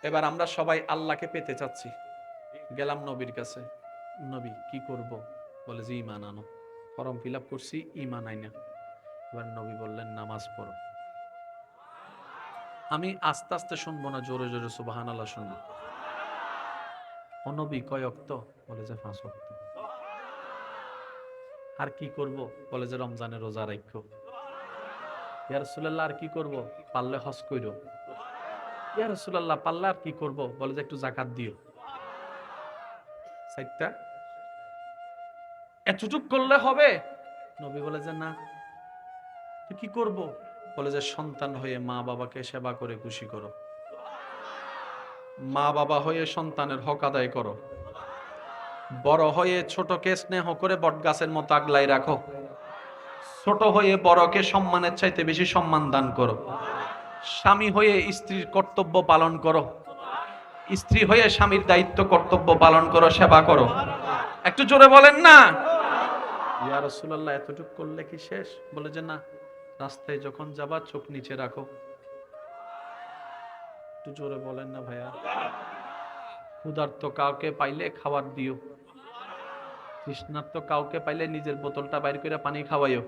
এবার আমরা সবাই আল্লাহকে পেতে চাচ্ছি, গেলাম নবীর কাছে, নবী কি করব? বলে যে ঈমান আনো। ফর্ম ফিল আপ করছি, ঈমান আইনা। এবার নবী বললেন নামাজ পড়ো। আমি আস্তে আস্তে শুনবো না, জোরে জোরে সুবহানাল্লাহ শুনবো। ও নবী কয় ওয়াক্ত? বলে যে 5 ওয়াক্ত। আর কি করব? বলে যে রমজানের রোজা রাখো। ইয়া রাসূলুল্লাহ আর কি করব? পারলে হজ কইরো। ইয়া রাসূলুল্লাহ পারলে আর কি করব? বলে যে একটু যাকাত দিও। সাইটটা এতটুক করলে হবে? নবী বলে যে না। তো কি করব? বলে যে সন্তান হয়ে মা বাবাকে সেবা করে খুশি করো, মা বাবা হয়ে সন্তানের হক আদায় করো, বড় হয়ে ছোটকে স্নেহ করে বটগাছের মতো আগলাই রাখো, ছোট হয়ে বড়কে সম্মানের চাইতে বেশি সম্মান দান করো, স্বামী হয়ে স্ত্রীর কর্তব্য পালন করো, স্ত্রী হয়ে স্বামীর দায়িত্ব কর্তব্য পালন করো, সেবা করো। একটু জোরে বলেন না। ইয়া রাসূলুল্লাহ এতটুকু করলে কি শেষ? বলে যে না, রাস্তায় যখন যাবা চোখ নিচে রাখো। একটু জোরে বলেন না ভাইয়া। ক্ষুধার্ত কাউকে পাইলে খাবার দিও, তৃষ্ণার্ত কাউকে পাইলে নিজের বোতলটা বাইর করে পানি খাওয়াইও,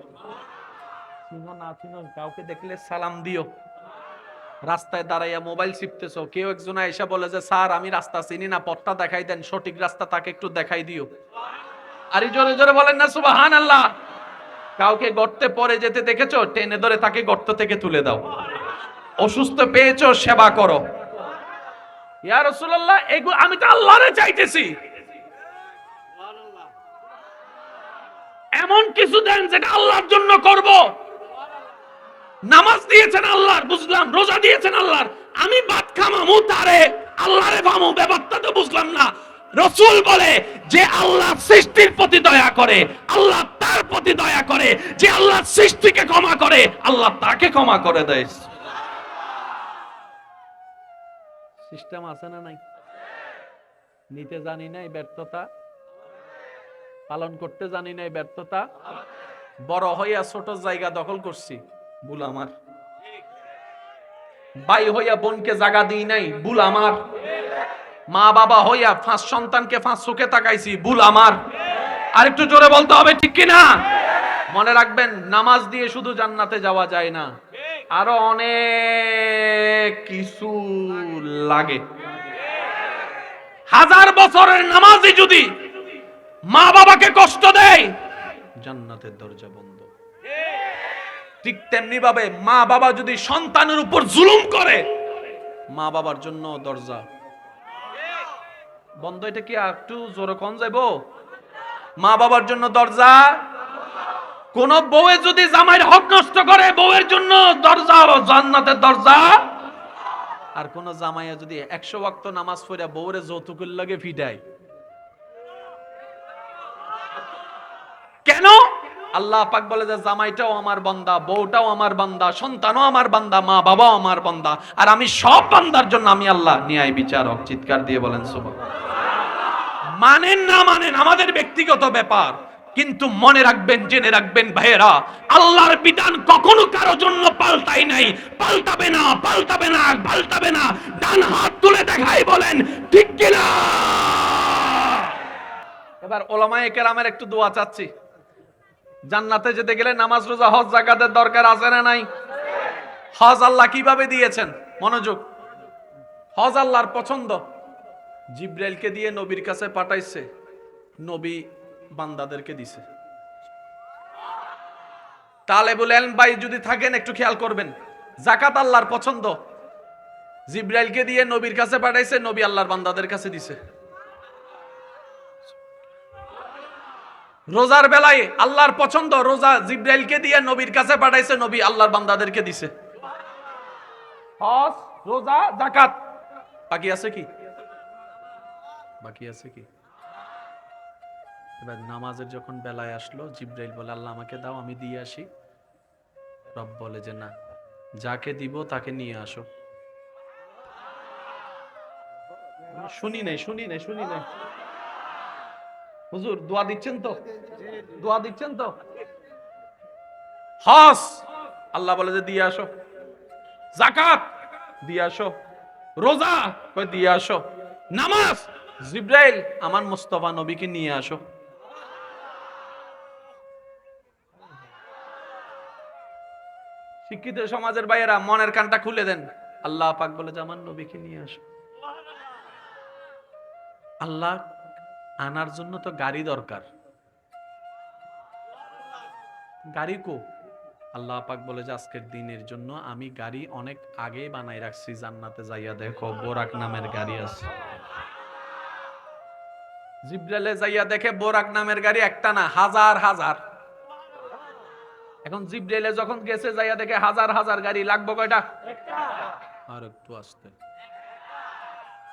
চিনো না চিনো কাউকে দেখলে সালাম দিও। রাস্তায় দাঁড়াইয়া মোবাইল চিপতেছো, কেউ একজন এসে বলে যে স্যার আমি রাস্তা চিনি না, পথটা দেখাই দেন, সঠিক রাস্তা তাকে একটু দেখাই দিও। আরে জোরে জোরে বলেন না সুবহানাল্লাহ। কাউকে গর্তে পড়ে যেতে দেখেছো, টেনে ধরে তাকে গর্ত থেকে তুলে দাও। অসুস্থ পেয়েছো, সেবা করো। ইয়া রাসূলুল্লাহ এগুলো আমি তো আল্লাহরে চাইতেছি, এমন কিছু দেন যেটা আল্লাহর জন্য করব। নামাজ দিয়েছেন আল্লাহর, বুঝলাম। রোজা দিয়েছেন আল্লাহর, আমি ভাত খামামু তারে আল্লাহরে ভামু, ব্যাপারটা তো বুঝলাম না। রাসূল বলে যে আল্লাহ সৃষ্টির প্রতি দয়া করে, আল্লাহ তার প্রতি দয়া করে। যে আল্লাহ সৃষ্টিকে ক্ষমা করে, আল্লাহ তাকে ক্ষমা করে দেয়। সিস্টেম আছে না নাই? নিতে জানি নাই ব্যর্থতা, পালন করতে জানি নাই ব্যর্থতা। বড় হইয়া ছোট জায়গা দখল করছি, ভুল আমার। ভাই হইয়া বোনকে জায়গা দিই নাই, ভুল আমার। মা বাবা হইয়া 5 সন্তানকে 5 চোখে তাকাইছি, ভুল আমার। আর একটু জোরে বলতে হবে, ঠিক কিনা? মনে রাখবেন, নামাজ দিয়ে শুধু জান্নাতে যাওয়া যায় না, আরো অনেক কিছু লাগে। 1000 বছরের নামাজই যদি মা বাবাকে কষ্ট দেয়, জান্নাতের দরজা বন্ধ। ঠিক তেমনি ভাবে মা বাবা যদি সন্তানের উপর জুলুম করে, মা বাবার জন্য দরজা বন্ধ। এটা কি একটু জোরে কোন যাইবো? মা বাবার জন্য দরজা। কোন বউয়ে যদি জামাইয়ের হক নষ্ট করে, বউয়ের জন্য দরজা, জান্নাতের দরজা। আর কোন জামাইয়া যদি 100 ওয়াক্ত নামাজ পড়া বউরে যৌতুকের লাগে ফিটায়, কেন? আল্লাহ পাক বলে যে জামাইটাও আমার বান্দা, বউটাও আমার বান্দা, সন্তানও আমার বান্দা, মা বাবাও আমার বান্দা, আর আমি সব বান্দার জন্য আমি আল্লাহ ন্যায় বিচারক। চিৎকার দিয়ে বলেন সুবহানাল্লাহ। মানেন না মানেন আমাদের ব্যক্তিগত ব্যাপার, কিন্তু মনে রাখবেন, জেনে রাখবেন ভাইয়েরা, আল্লাহর বিধান কখনো কারো জন্য পাল্টাই নাই, পাল্টাবে না, পাল্টাবে না, পাল্টাবে না। ডান হাত তুলে দেখাই বলেন ঠিক কিনা। এবার ওলামায়ে কেরামের একটু দোয়া চাচ্ছি। জান্নাতে যেতে গেলে নামাজ, রোজা, হজ, যাকাতের দরকার আছে না নাই? হজ আল্লাহ কিভাবে দিয়েছেন? মনোযোগ। হজ আল্লাহর পছন্দ। জিব্রাইলকে দিয়ে নবীর কাছে পাঠাইছে, নবী বান্দাদেরকে দিছে। তালেবুল ইলম ভাই যদি থাকেন একটু খেয়াল করবেন, যাকাত আল্লাহর পছন্দ, জিব্রাইলকে দিয়ে নবীর কাছে পাঠাইছে, নবী আল্লাহর বান্দাদের কাছে দিছে। রোজার বেলায় আল্লাহর পছন্দ, রোজা জিব্রাইলকে দিয়ে নবীর কাছে পাঠাইছে, নবী আল্লাহর বান্দাদেরকে দিছে। হজ, রোজা, যাকাত বাকি আছে কি? বাকি আছে কি? এবার নামাজের যখন বেলায় আসলো, জিব্রাইল বলে আল্লাহ আমাকে দাও, আমি দিয়ে আসি। রব বলে যে না, যাকে দিব তাকে নিয়ে আসো। শুনি নাই, শুনি নাই, শুনি নাই। হুজুর দোয়া দিচ্ছেন তো? দোয়া দিচ্ছেন তো? হজ আল্লাহ বলে যে দিয়ে আসো, যাকাত দিয়ে আসো, রোজা, কই দিয়ে আসো। নামাজ, জিব্রাইল আমার মুস্তাফা নবীকে নিয়ে আসো। শিক্ষিত সমাজের ভাইয়েরা মনের কানটা খুলে দেন, আল্লাহ পাক বলে যে আমার নবীকে নিয়ে আসো। আল্লাহ আনার জন্য তো গাড়ি দরকার, গাড়ি কো? আল্লাহ পাক বলে যে আজকের দিনের জন্য আমি গাড়ি অনেক আগেই বানাই রাখছি, জান্নাতে যাইয়া দেখো বোরাক নামের গাড়ি আছে। জিব্রাইলে যাইয়া দেখে বোরাক নামের গাড়ি একটা না, হাজার হাজার। এখন জিব্রাইলে যখন গেছে যাইয়া দেখে হাজার হাজার গাড়ি, লাগবে কয়টা? আর একটু আসতে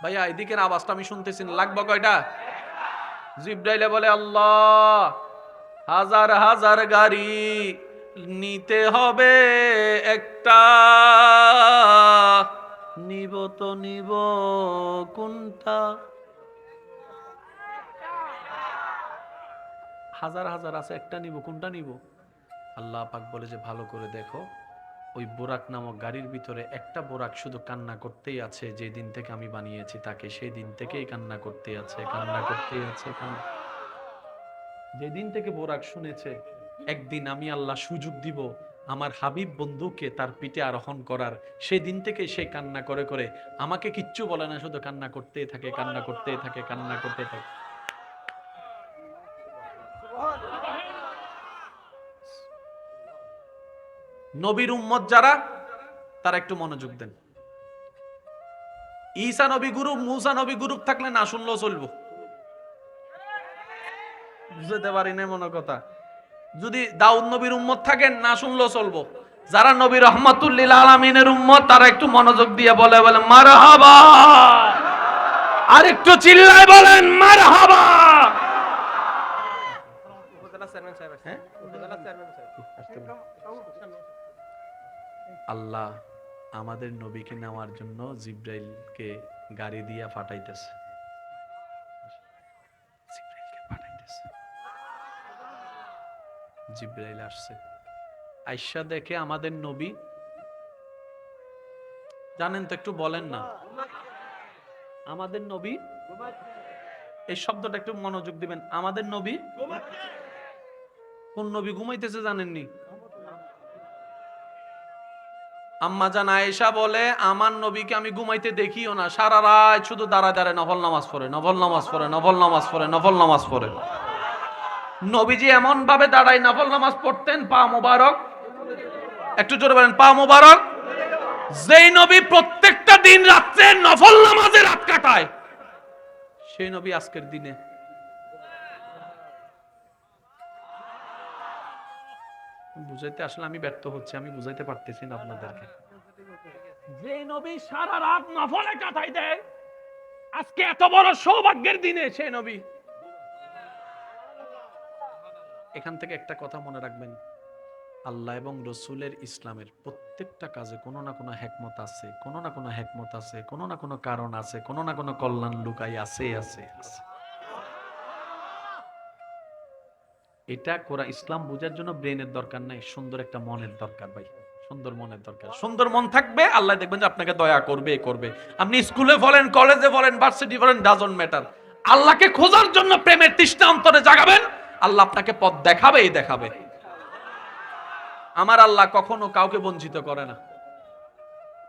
ভাইয়া, এদিকের আওয়াজটা আমি শুনতেছি, লাগবে কয়টা? জিব্রাইলে বলে আল্লাহ হাজার হাজার গাড়ি, নিতে হবে একটা, নিব তো নিব কোনটা? হাজার হাজার আছে, একটা নিব, কোনটা নিব? আল্লাহ পাক বলে যে ভালো করে দেখো, ওই বোরাক নামক গাড়ির ভিতরে একটা বোরাক শুধু কান্না করতেই আছে, যে দিন থেকে আমি বানিয়েছি তাকে, সেই দিন থেকেই কান্না করতে আছে, কান্না করতেই আছে। যেদিন থেকে বোরাক শুনেছে একদিন আমি আল্লাহ সুযোগ দিব আমার হাবিব বন্ধুকে তার পিঠে আরোহণ করার, সেই দিন থেকে সে কান্না করে করে আমাকে কিচ্ছু বলে না, শুধু কান্না করতেই থাকে, কান্না করতেই থাকে, কান্না করতে থাকে। নবীর উম্মত যারা, তারা একটু মনোযোগ দেন। ঈসা নবী গ্রুপ, মুসা নবী গ্রুপ থাকলে না শুনলেও চলবো, বুঝতে পারি না মনে কথা। যদি দাউদ নবীর উম্মত থাকেন না শুনলেও চলবো। যারা নবী রহমাতুল লিল আলামিনের উম্মত, তারা একটু মনোযোগ দিয়ে বলে বলে মারহাবা, আর একটু চিল্লায় বলেন মারহাবা। আল্লাহ আমাদের নবীকে নেওয়ার জন্য জিব্রাইলকে গাড়ি দিয়া পাঠাইতেছে, জিব্রাইল আসছে, আয়েশা দেখে আমাদের নবী, জানেন তো, একটু বলেন না আমাদের নবী, এই শব্দটা একটু মনোযোগ দিবেন, আমাদের নবী। কোন নবী ঘুমাইতেছে জানেননি? আম্মা জান আয়েশা বলে আমার নবীকে আমি ঘুমাইতে দেখিও না, সারা রাত শুধু দাঁড়ায় দাঁড়ায় নফল নামাজ পড়ে, নফল নামাজ পড়ে, নফল নামাজ পড়ে, নফল নামাজ পড়ে। নবীজি এমন ভাবে দাঁড়ায় নফল নামাজ পড়তেন, পা মোবারক, একটু জোরে বলেন পা মোবারক। যেই নবী প্রত্যেকটা দিন রাত্রে নফল নামাজে রাত কাটায়, সেই নবী আজকের দিনে বুঝাইতে আসলে আমি ব্যর্থ হচ্ছি, আমি বুঝাইতে পারতেছি না আপনাদেরকে। যে নবী সারা রাত নফলে কাটাই দেয়, আজকে এত বড় সৌভাগ্যের দিনে সেই নবী। এখান থেকে একটা কথা মনে রাখবেন, আল্লাহ এবং রসুলের ইসলামের প্রত্যেকটা কাজে কোনো না কোনো হিকমত আছে, কোনো না কোনো হিকমত আছে, কোনো না কোনো কারণ আছে, কোনো না কোনো কল্যাণ লুকাই আছে আছে আছে। এটা কোরা ইসলাম বুঝার জন্য ব্রেনের দরকার নাই, সুন্দর একটা মনের দরকার ভাই, সুন্দর মনের দরকার। সুন্দর মন থাকবে, আল্লাহ দেখবেন যে আপনাকে দয়া করবে করবে। আপনি স্কুলে বলেন, কলেজে বলেন, ভার্সিটি বলেন, ডাজন্ট ম্যাটার, আল্লাহকে খোঁজার জন্য প্রেমের তৃষ্ণা অন্তরে জাগাবেন, আল্লাহ আপনাকে পথ দেখাবেই দেখাবে। আমার আল্লাহ কখনো কাউকে বঞ্চিত করে না,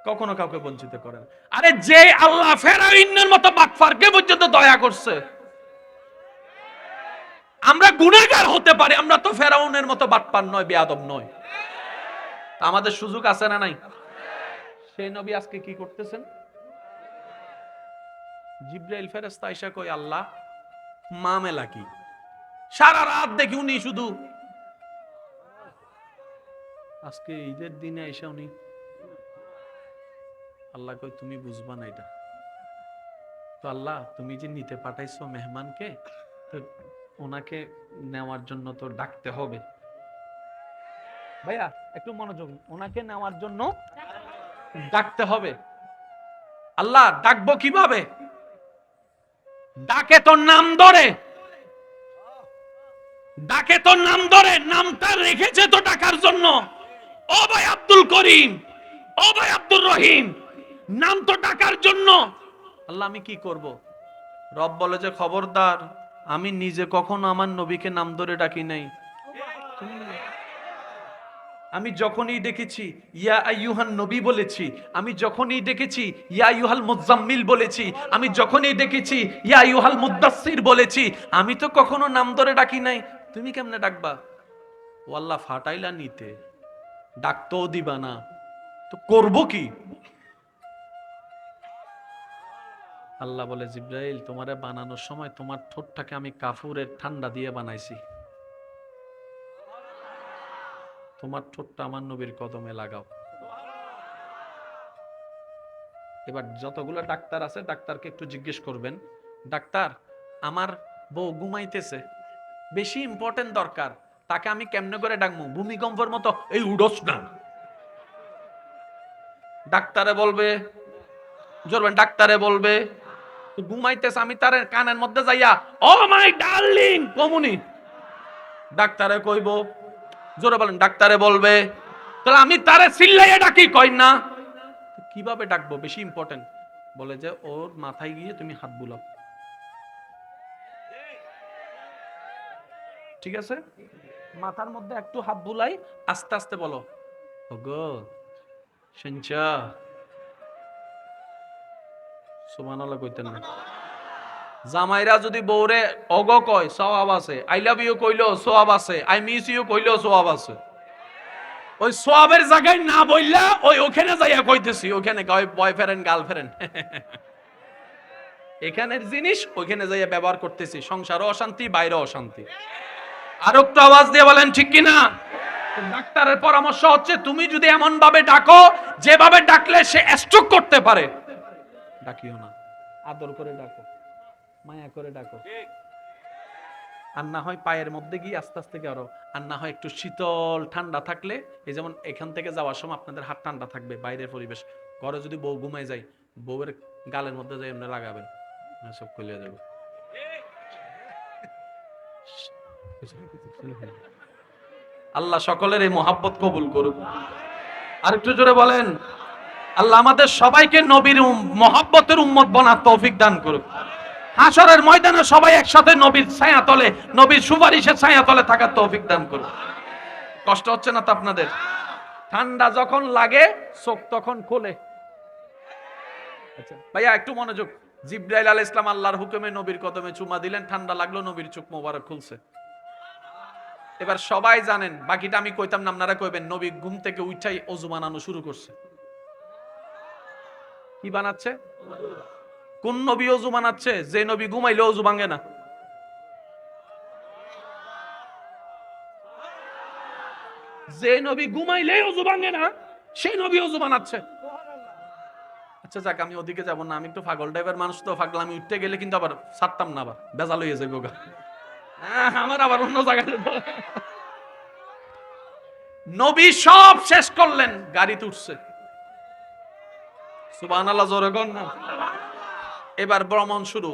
কখনো কাউকে বঞ্চিত করে না। আরে যে আল্লাহ ফেরাউনের মতো বাটপারকে পর্যন্ত দয়া করছে, আমরা গুনাহগার হতে পারি, আমরা তো ফেরাউনের মতো বাটপার নয়, বেয়াদব নয়। আমাদের সুযোগ আছে না নাই? সেই নবী আজকে কি করতেছেন? জিব্রাইল ফেরেশতা আয়েশা কই আল্লাহ মামেলা কি? সারা রাত দেখি উনি শুধু, আজকে ঈদের দিনে আয়েশা উনি, আল্লাহ কই তুমি বুঝবা না এটা তো, আল্লাহ তুমি যে নিতে পাঠাইছো মেহমানকে, তো ওনাকে নেওয়ার জন্য তো ডাকতে হবে। ভাইয়া একটু মনোযোগ, ওনাকে নেওয়ার জন্য ডাকতে হবে। আল্লাহ ডাকবো কিভাবে? ডাকে তোর নাম ধরে, ডাকে তোর নাম ধরে, নামটা রেখেছে তো ডাকার জন্য। ও ভাই আব্দুল করিম, ও ভাই আব্দুর রহিম, নাম তো ডাকার জন্য। আল্লাহ আমি কি করব? রব বলে যে খবরদার, আমি নিজে কখনো আমার নবীকে নাম ধরে ডাকি নাই। আমি যখনই দেখেছি ইয়া আইয়ুহান নবী বলেছি, আমি যখনই দেখেছি ইয়া আইয়ুহাল মুজাম্মিল বলেছি, আমি যখনই দেখেছি ইয়া আইয়ুহাল মুদ্দাসসির বলেছি, আমি তো কখনো নাম ধরে ডাকি নাই। তুমি কেমনে ডাকবা? ও আল্লাহ ফাটাইলা নিতে, ডাকতেও দিবা না, তো করব কি? আল্লাহ বলে জিব্রাইল, তোমারে বানানোর সময় তোমার ঠোঁটটাকে আমি কাফুরের ঠান্ডা দিয়ে বানাইছি, তোমার ঠোঁটটা আমার নবীর কদমে লাগাও। এবার যতগুলো ডাক্তার আছে ডাক্তারকে একটু জিজ্ঞেস করবেন, ডাক্তার আমার বউ ঘুমাইতেছে, বেশি ইম্পর্টেন্ট দরকার, তাকে আমি কেমনে করে ডাকবো? ভূমিকম্পের মতো এই উড়স না। ডাক্তারে বলবে, জোরবেন, ডাক্তারে বলবে ঘুমাইতেছে, আমি তার কানের মধ্যে যাইয়া ও মাই ডার্লিং কমুনি, ডাক্তারে কইব, জোরে বলেন, ডাক্তারে বলবে, তাহলে আমি তারে চিল্লাইয়া ডাকি, কই না। কিভাবে ডাকবো? বেশি ইম্পর্টেন্ট। বলে যে ওর মাথায় গিয়ে তুমি হাত বুলাও, ঠিক আছে? মাথার মধ্যে একটু হাত বুলাই, আস্তে আস্তে বলো, ওগো শুনছা? সুবহানাল্লাহ কইতেন না। জামাইরা যদি বউরে অগ কয় সওয়াব আছে, আই লাভ ইউ কইলো সওয়াব আছে, আই মিস ইউ কইলো সওয়াব আছে। ওই সওয়াবের জায়গায় না বললা ওই ওখানে যাইয়া কইতেছি, ওখানে কয় বয়ফ্রেন্ড গার্লফ্রেন্ড, এখানের জিনিস ওইখানে যাইয়া ব্যবহার করতেছি, সংসারও অশান্তি, বাইরেও অশান্তি। আর একটু আওয়াজ দিয়ে বলেন ঠিক কিনা? ডাক্তারের পরামর্শ হচ্ছে তুমি যদি এমন ভাবে ডাকো যেভাবে ডাকলে সে স্ট্রোক করতে পারে, ডাকিও না, আদর করে ডাকো, মায়া করে ডাকো। আর না হয় পায়ের মধ্যে গিয়ে আস্তে আস্তে আরো, আর না হয় একটু শীতল ঠান্ডা থাকলে, এই যেমন এখান থেকে যাওয়ার সময় আপনাদের হাত ঠান্ডা থাকবে, বাইরের পরিবেশ, ঘরে যদি বউ ঘুমায় যায়, বউয়ের গালের মধ্যে যাই এমনি লাগাবেন, সব খুলে যাবে। আল্লাহ সকলের এই মোহাব্বত কবুল করুক। আর একটু জোরে বলেন, আল্লাহ আমাদের সবাইকে নবীর মোহাব্বতের উম্মত বানার তৌফিক দান করুক। হাসরের ময়দানে সবাই একসাথে নবীর ছায়া তলে, নবীর সুপারিশের ছায়া তলে থাকার তৌফিক দান করুক। কষ্ট হচ্ছে না তো আপনাদের? ঠান্ডা যখন লাগে চোখ তখন খোলে। আচ্ছা ভাইয়া একটু মনোযোগ। জিবরাইল আলাইহিস সালাম আল্লাহর হুকুমে নবীর কদমে চুমা দিলেন, ঠান্ডা লাগলো, নবীর চোখ মোবারক খুলছে। এবার সবাই জানেন, বাকিটা আমি কইতাম না, আপনারা কইবেন, নবী ঘুম থেকে উঠাই ওযু বানানো শুরু করছে। কি বানাচ্ছে? কোন নবী ওযু বানাচ্ছে? যে নবী ঘুমাইলে ওযু ভাঙে না। যে নবী ঘুমাইলে ওযু ভাঙে না, সেই নবী ওযু বানাচ্ছে। আচ্ছা যাক, আমি ওদিকে যাব না, আমি একটু পাগল টাইপের মানুষ তো, পাগল আমি উঠতে গেলে কিন্তু আবার ছাড়তাম না, আবার বেজাল হয়ে যাবে গা, আমার আবার অন্য জায়গায়। নবী সব শেষ করলেন, গাড়িতে উঠছে, সুবহানাল্লাহ জোরে কর না। এবার ভ্রমণ শুরু।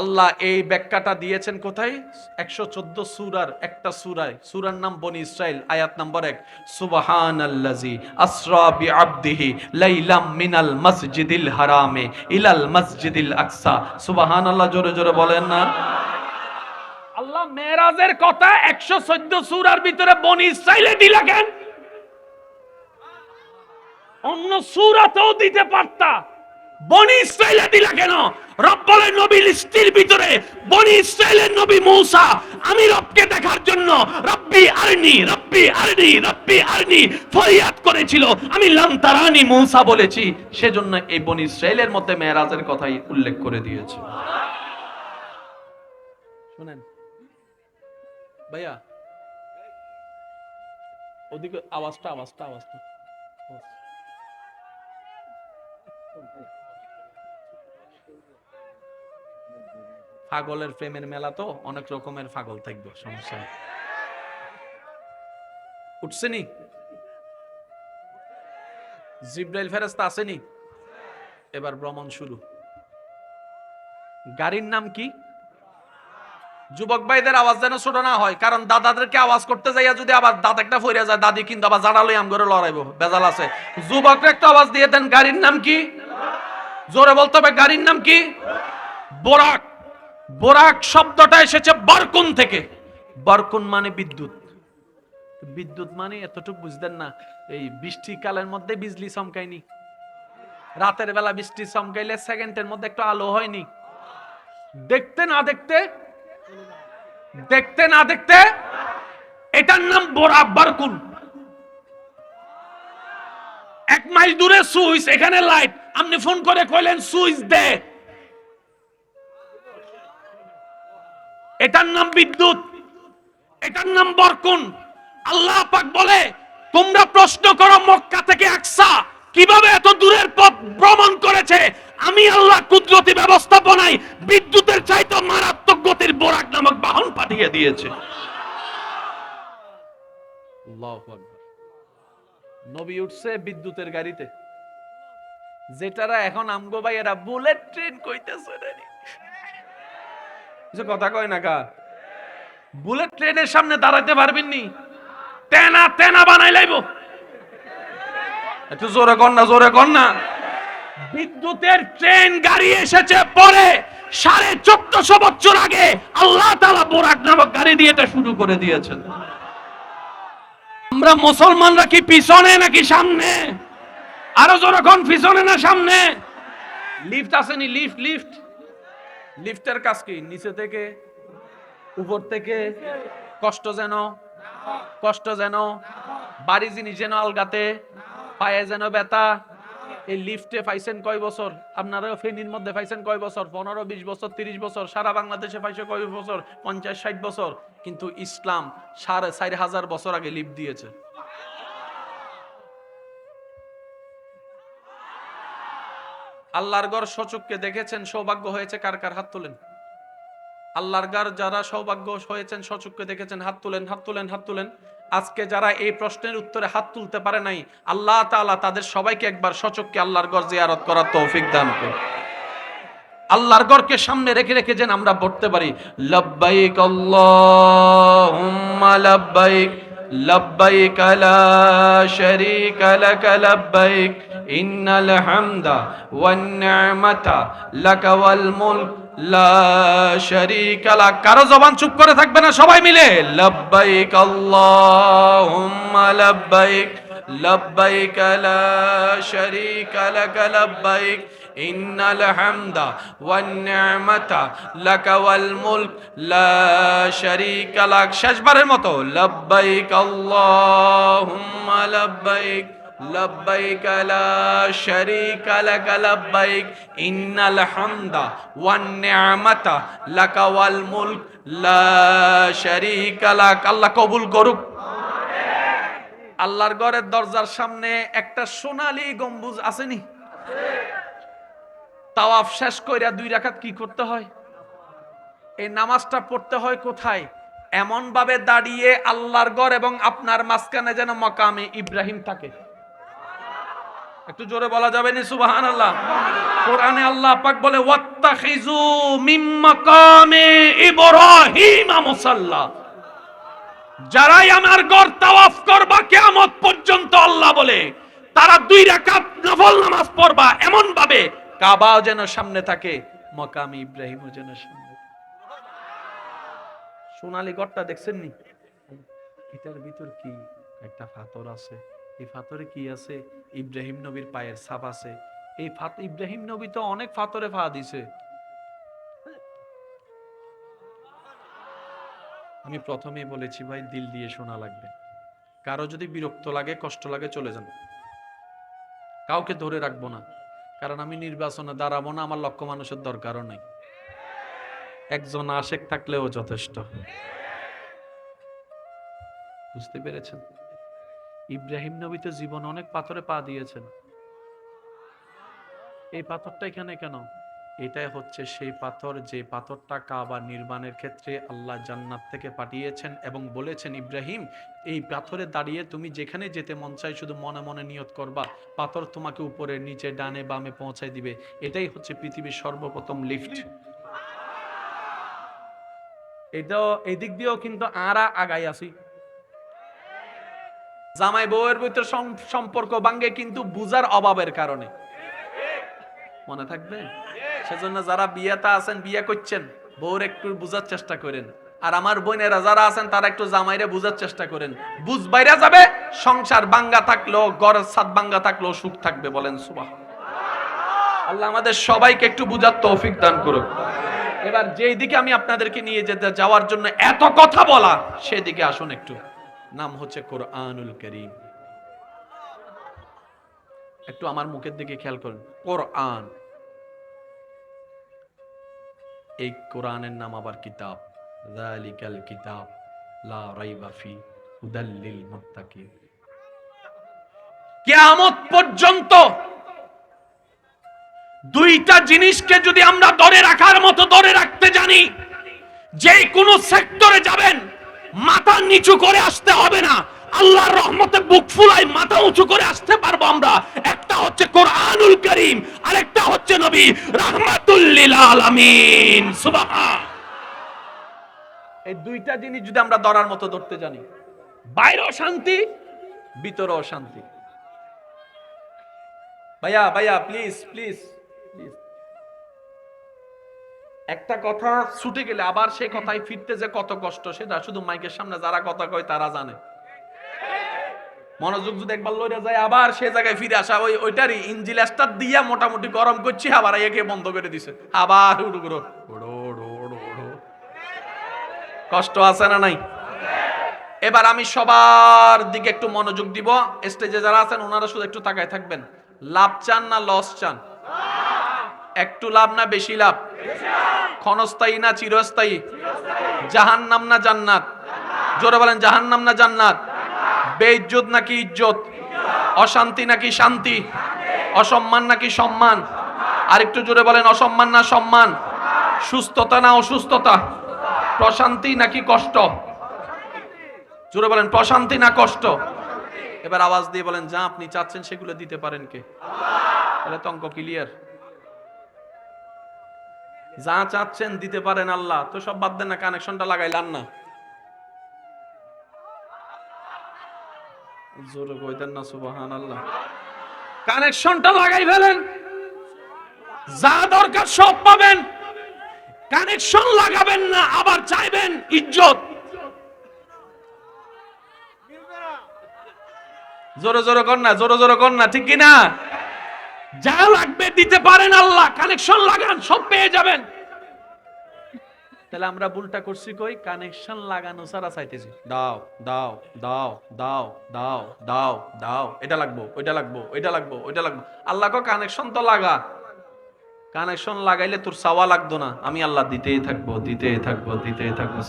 আল্লাহ এই ব্যাখ্যাটা দিয়েছেন কোথায়? 114 সূরার একটা সূরায়, সূরার নাম বনি ইসরাইল, আয়াত নম্বর 1, সুবহানাল্লাযী আসরা বিআবদিহি লাইলাম মিনাল মসজিদিল হারামে ইলাল মসজিদিল আকসা। সুবহানাল্লাহ জোরে জোরে বলেন না। আল্লাহ মেরাজের কথা 114 সূরার ভিতরে বনি ইসরাইলে দিলা কেন? অন্য সূরাতেও দিতে পারতা, বনি ইসরাইলে দিলা কেন? রব বলে নবীর লিস্টের ভিতরে বনি ইসরাইলের নবী মূসা আমি রবকে দেখার জন্য রব্বি আরনি রব্বি আরনি রব্বি আরনি ফরিয়াদ করেছিল, আমি লাম তারানি মূসা বলেছি, সেজন্য এই বনি ইসরাইলের মধ্যে মেরাজের কথাই উল্লেখ করে দিয়েছে। শুনেন ভাইয়া, ওদিকে আওয়াজটা পাগলের প্রেমের মেলা তো, অনেক রকমের পাগল থাকবে, সমস্যা নেই। উঠছেনি? জিব্রাইল ফেরেশতা আসেনি? এবার ভ্রমণ শুরু। গাড়ির নাম কি? যুবক ভাইদের আওয়াজ যেন ছোট না হয়, কারণ দাদাদেরকে আওয়াজ করতে যাইয়া যদি আবার দাঁত একটা ফইরা যায়, দাদি কিন্তু আবার জাড়ালই আম করে লড়াইবো, বেজাল আছে। যুবকরা একটা আওয়াজ দিয়ে দেন, গাড়ির নাম কি? জোরে বলতে হবে গাড়ির নাম কি? বোরাক। বোরাক শব্দটা এসেছে বারকুন থেকে। বারকুন মানে বিদ্যুৎ। বিদ্যুৎ মানে এতটুকু বুঝতেন না, এই বৃষ্টিকালের মধ্যে বিজলি চমকায়নি, রাতের বেলা বৃষ্টি চমকাইলে সেকেন্ডের মধ্যে একটু আলো হয়নি, দেখতে না দেখতে, দেখতে না দেখতে, এটার নাম বোরাক বারকুন। 1 মাইল দূরে সুইচ, এখানে লাইট, আপনি ফোন করে কইলেন সুইচ দে, এটার নাম বিদ্যুৎ, এটার নাম বরকুন। আল্লাহ পাক বলে তোমরা প্রশ্ন করো মক্কা থেকে আকসা কিভাবে এত দূরের পথ ভ্রমণ করেছে, আমি আল্লাহ কুদরতি ব্যবস্থাপনায় বিদ্যুতের চাইতে মারাত্মক গতির বোরাক নামক বাহন পাঠিয়ে দিয়েছে। আল্লাহু আকবার। নবী উঠছে বিদ্যুতের গাড়িতে, যেটারা এখন আমগো ভাই এরা বুলেট ট্রেন কইতেছে রে, কিছু কথা কয় না কা? বুলেট ট্রেনের সামনে দাঁড়াতে পারবেন নি, তেনা তেনা বানাই লাইব। একটু জোরে কর না, জোরে কর না। বিদ্যুতের ট্রেন গাড়ি এসেছে পরে, 1450 বছর আগে আল্লাহ তাআলা বোরাক নামক গাড়ি দিয়ে এটা শুরু করে দিয়েছেন। আমরা মুসলমানরা কি পিছনে নাকি সামনে? আরো জোরে কোন, পিছনে না সামনে? লিফট আসেনি, লিফট, লিফট, লিফটের কাজ কি? নিচে থেকে উপর থেকে, কষ্ট যেন, কষ্ট যেন, বাড়ি জিনিস যেন আলগাতে, পায়ে যেন ব্যথা। এই লিফটে পাইছেন কয় বছর? আপনারা ফেনীর মধ্যে পাইছেন কয় বছর? 15-20 বছর, 30 বছর। সারা বাংলাদেশে পাইছে কয় বছর? 50-60 বছর। কিন্তু ইসলাম 4500 বছর আগে লিফট দিয়েছে। আল্লাহর ঘর সচক্ষে দেখেছেন, সৌভাগ্য হয়েছে কার কার? হাত তোলেন। আল্লাহর ঘর যারা সৌভাগ্য হয়েছেন, সচক্ষে দেখেছেন, হাত তুলেন, হাত তুলেন, হাত তুলেন। আজকে যারা এই প্রশ্নের উত্তরে হাত তুলতে পারে নাই, আল্লাহ তাআলা তাদের সবাইকে একবার সচক্ষে আল্লাহর ঘর জিয়ারত করার তৌফিক দান করুন। আল্লাহর ঘরকে সামনে রেখে রেখে যেন আমরা পড়তে পারি, লব্বাইক আল্লাহুম্মা লব্বাইক, লব্বাইক লা শারীকা লাক লব্বাইক, ইন্নাল হামদা ওয়ান নি'মাতা লাক ওয়াল মুলক লা শারীকা লাক। কারো জবান চুপ করে থাকবে না, সবাই মিলে লব্বাইক আল্লাহুম্মা লব্বাইক, লব্বাইক লা শারীকা লাক লব্বাইক, ইন্নাল হামদা ওয়ান নি'মাতা লাক ওয়াল মুলক লা শারীকা লাক। শেষবারের মতো লব্বাইক আল্লাহুম্মা লব্বাইক, লব্বাইক লা শারীকা লাক লব্বাইক, ইন্নাল হামদা ওয়ান নি'মাতা লাক ওয়াল মুলক লা শারীকা লাক। আল্লাহ কবুল করুক। আল্লাহর ঘরের দরজার সামনে একটা সোনালী গম্বুজ আসেনি? তাওয়াফ শেষ কইরা 2 রাকাত কি করতে হয়? এই নামাজটা পড়তে হয় কোথায়? এমন ভাবে দাঁড়িয়ে আল্লাহর ঘর এবং আপনার মাঝখানে যেন মাকামে ইব্রাহিম থাকে। একটু জোরে বলা যাবে না সুবহানাল্লাহ? কোরআনে আল্লাহ পাক বলে ওয়াত্তাখিযু মিম মাকামে ইব্রাহিম মুসাল্লা। যারাই আমার ঘর তাওয়াফ করবা কিয়ামত পর্যন্ত, আল্লাহ বলে তারা 2 রাকাত নফল নামাজ পড়বা এমন ভাবে কাবাও যেন সামনে থাকে, মাকামে ইব্রাহিমও যেন সামনে। সোনালী ঘরটা দেখছেন নি? এটার ভিতর কি? একটা পাথর আছে। এই পাথরে কি আছে? ইব্রাহিম নবীর পায়ের ছাপ আছে। এই ইব্রাহিম নবী তো অনেক পাথরে পা দিছে। আমি প্রথমেই বলেছি ভাই, দিল দিয়ে শোনা লাগবে। কারো যদি বিরক্ত লাগে, কষ্ট লাগে, চলে যান। কাউকে ধরে রাখবো না, কারণ আমি নির্বাচনে দাঁড়াবো না, আমার লক্ষ মানুষের দরকারও নাই। একজন আশেক থাকলেও যথেষ্ট। বুঝতে পেরেছেন? ইব্রাহিম নবী তো জীবন অনেক পাথরে পা দিয়েছেন। এই পাথরটা এখানে কেন? এটাই হচ্ছে সেই পাথর, যে পাথরটা কাবা নির্মাণের ক্ষেত্রে আল্লাহ জান্নাত থেকে পাঠিয়েছেন এবং বলেছেন, ইব্রাহিম এই পাথরে দাঁড়িয়ে তুমি যেখানে যেতে মন চাই শুধু মনে মনে নিয়ত করবা, পাথর তোমাকে উপরে নিচে ডানে বামে পৌঁছায় দিবে। এটাই হচ্ছে পৃথিবীর সর্বপ্রথম লিফট। এটাও এই দিক দিয়েও কিন্তু আরা আগাই আছি। জামাই বউয়ের ভিতরে সম্পর্ক ভাঙ্গে কিন্তু বুঝার অভাবের কারণে। মনে থাকবে? সেজন্য যারা বিয়েতে আছেন, বিয়ে করছেন, বউর একটু বুঝার চেষ্টা করেন। আর আমার বোনেরা যারা আছেন তারা একটু জামাইরে বুঝার চেষ্টা করেন। বুঝ বাইরে যাবে, সংসার ভাঙ্গা থাকলেও, ঘরের ছাদ ভাঙ্গা থাকলেও সুখ থাকবে। বলেন সুবহান। আল্লাহ আমাদের সবাইকে একটু বুঝার তৌফিক দান করুন। এবার যেই দিকে আমি আপনাদেরকে নিয়ে যেতে যাওয়ার জন্য এত কথা বলা, সেদিকে আসুন একটু। নাম হচ্ছে কোরআনুল কারীম। একটু আমার মুখের দিকে খেয়াল করুন। কোরআন, এই কোরআনের নাম আবার কিতাব। যালিকাল কিতাব লা রাইবা ফি হুদাল লিল মুত্তাকিন। কিয়ামত পর্যন্ত দুইটা জিনিসকে যদি আমরা ধরে রাখার মতো ধরে রাখতে জানি, যে কোনো সেক্টরে যাবেন মাথা নিচু করে আসতে হবে না, আল্লাহর রহমতে বুক ফুলাই মাথা উঁচু করে আসতে পারবো আমরা। একটা হচ্ছে কোরআনুল কারীম, আরেকটা হচ্ছে নবী রাহমাতুল লিল আলামিন। সুবহান। এই দুইটা জিনিস যদি আমরা ধরার মতো ধরতে জানি, বাইরেও শান্তি, ভিতরেও শান্তি। ভাইয়া ভাইয়া প্লিজ প্লিজ প্লিজ, একটা কথা ছুটে গেলে আবার সেই কথায় ফিরতে যে কত কষ্ট, সেটা শুধু মাইকের সামনে যারা কথা কয় তারা জানে। মনোযোগ যদি একবার লইয়া যায়, আবার সে জায়গায় ফিরে আসা, ওইটারই ইঞ্জিল স্টার্ট দিয়া মোটামুটি গরম করছি, আবার একে বন্ধ করে দিছে, আবার উড়ো কষ্ট আছে না নাই? এবার আমি সবার দিকে একটু মনোযোগ দিব। স্টেজে যারা আছেন ওনারা শুধু একটু তাকায় থাকবেন। লাভ চান না লস চান? একটু লাভ না বেশি লাভ? ক্ষণস্থায়ী না চিরস্থায়ী? জাহান্নাম না জান্নাত? জোরে বলেন, জাহান্নাম না জান্নাত? বেইজ্জত নাকি ইজ্জত? অশান্তি নাকি শান্তি? অসম্মান নাকি সম্মান? আরেকটু জোরে বলেন, অসম্মান না সম্মান? সুস্থতা না অসুস্থতা? প্রশান্তি নাকি কষ্ট? জোরে বলেন, প্রশান্তি না কষ্ট? এবার আওয়াজ দিয়ে বলেন, যা আপনি চাচ্ছেন সেগুলো দিতে পারেন কে? তাহলে তো অঙ্ক ক্লিয়ার। যা চাচ্ছেন দিতে পারেন আল্লাহ, তো সব বাদ দেন না, কানেকশনটা লাগাইলাম না। জোরে কইতেন না সুবহানাল্লাহ। কানেকশনটা লাগাই ফেলেন, যা দরকার সব পাবেন। কানেকশন লাগাবেন না আবার চাইবেন ইজ্জত। জোরে জোরে কর না, জোরে জোরে কর না, ঠিক কি না? যা লাগবে দিতে পারেন আল্লাহ, কানেকশন লাগান, সব পেয়ে যাবেন। তাহলে আমরা ভুলটা করছি কই? কানেকশন লাগানো ছাড়া চাইতেছি, দাও দাও দাও দাও দাও দাও দাও, এটা লাগবো, ওইটা লাগবো, ওইটা লাগবো, ওইটা লাগবো। আল্লাহ কো কানেকশন তো লাগা। কানেকশন লাগাইলে তোর চাওয়া লাগতো না, আমি আল্লাহ দিতেই থাকবো, দিতেই থাকবো, দিতেই থাকবো।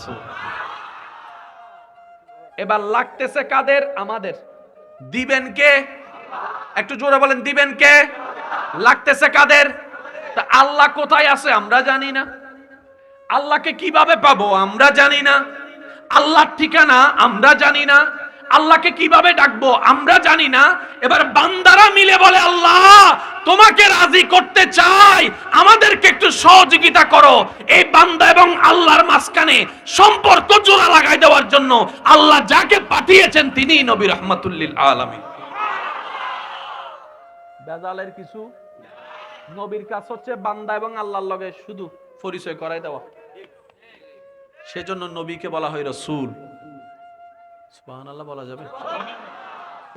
এবার লাগতেছে কাদের? আমাদের। দিবেন কে? একটু জোরে বলেন, দিবেন কে? লাগতেছে কাদের? তা আল্লাহ কোথায় আছে আমরা জানি না, আল্লাহকে কিভাবে পাবো আমরা জানি না, আল্লাহর ঠিকানা আমরা জানি না, আল্লাহকে কিভাবে ডাকবো আমরা জানি না। এবার বান্দারা মিলে বলে, আল্লাহ তোমাকে রাজি করতে চাই, আমাদেরকে একটু সহযোগিতা করো। এই বান্দা এবং আল্লাহর মাঝখানে সম্পর্ক জোড়া লাগাই দেওয়ার জন্য আল্লাহ যাকে পাঠিয়েছেন তিনি নবী রাহমাতুল লিল আলামিন। বেজালের কিছু? নবীর কাজ হচ্ছে বান্দা এবং আল্লাহর লগে শুধু পরিচয় করাই দেওয়া। সেজন্য নবীকে বলা হয় রাসূল। সুবহানাল্লাহ বলা যাবে?